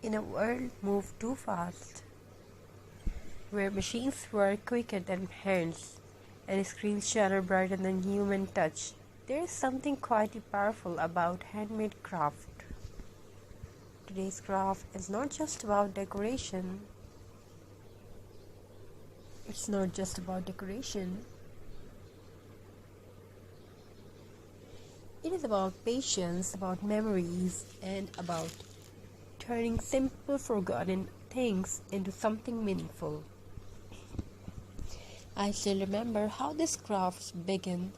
In a world moved too fast, where machines work quicker than hands and screens shine brighter than human touch, there is something quite powerful about handmade craft. Today's craft is not just about decoration. It's not just about decoration. It is about patience, about memories, and about turning simple, forgotten things into something meaningful. I still remember how this craft began,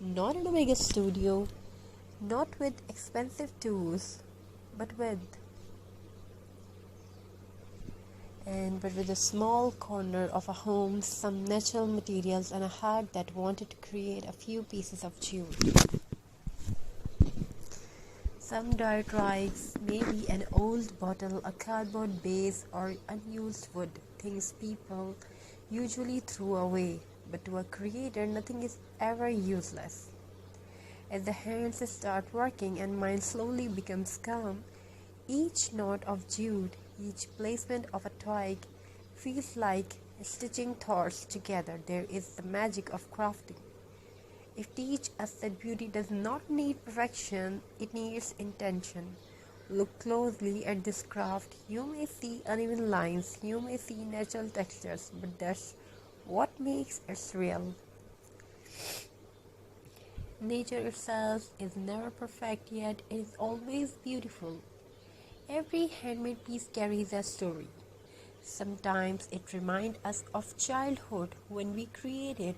not in a big studio, not with expensive tools, but with a small corner of a home, some natural materials, and a heart that wanted to create a few pieces of jewelry. Some dirt rags, maybe an old bottle, a cardboard base, or unused wood, things people usually throw away. But to a creator, nothing is ever useless. As the hands start working and mind slowly becomes calm, each knot of jute, each placement of a twig feels like stitching thoughts together. There is the magic of crafting. It teaches us that beauty does not need perfection, it needs intention. Look closely at this craft. You may see uneven lines, you may see natural textures, but that's what makes it real. Nature itself is never perfect, yet it is always beautiful. Every handmade piece carries a story. Sometimes it reminds us of childhood when we created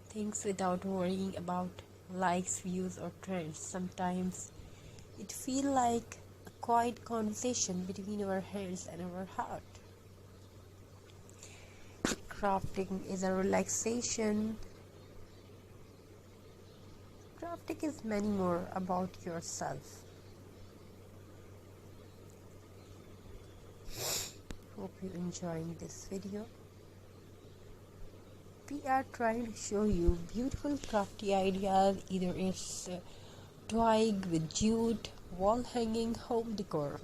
things without worrying about likes, views, or trends. Sometimes it feels like a quiet conversation between our hands and our heart. Crafting is a relaxation. Crafting is many more about yourself. Hope you're enjoying this video. We are trying to show you beautiful crafty ideas, either it's twig with jute, wall hanging, home decor.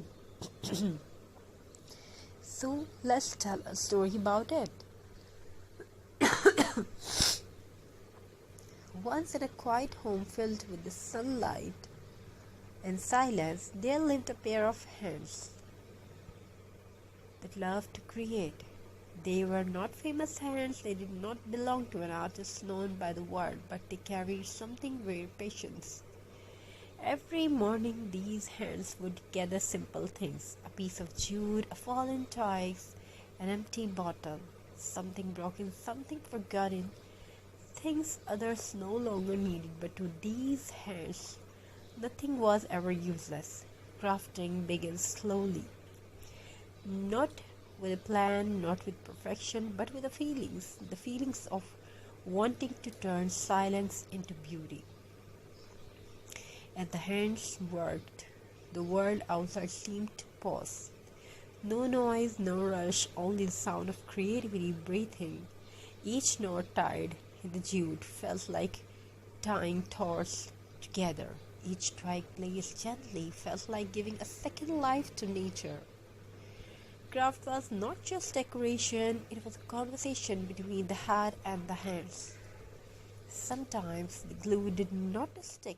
So let's tell a story about it. Once in a quiet home filled with the sunlight and silence, there lived a pair of hands that loved to create. They were not famous hands, they did not belong to an artist known by the world, but they carried something very precious. Every morning these hands would gather simple things, a piece of jute, a fallen twig, an empty bottle, something broken, something forgotten, things others no longer needed, but to these hands nothing was ever useless. Crafting began slowly, not with a plan, not with perfection, but with the feelings of wanting to turn silence into beauty. As the hands worked, the world outside seemed to pause. No noise, no rush, only the sound of creativity breathing. Each knot tied in the jute felt like tying thoughts together. Each twig placed gently felt like giving a second life to nature. Craft was not just decoration, it was a conversation between the heart and the hands. Sometimes the glue did not stick,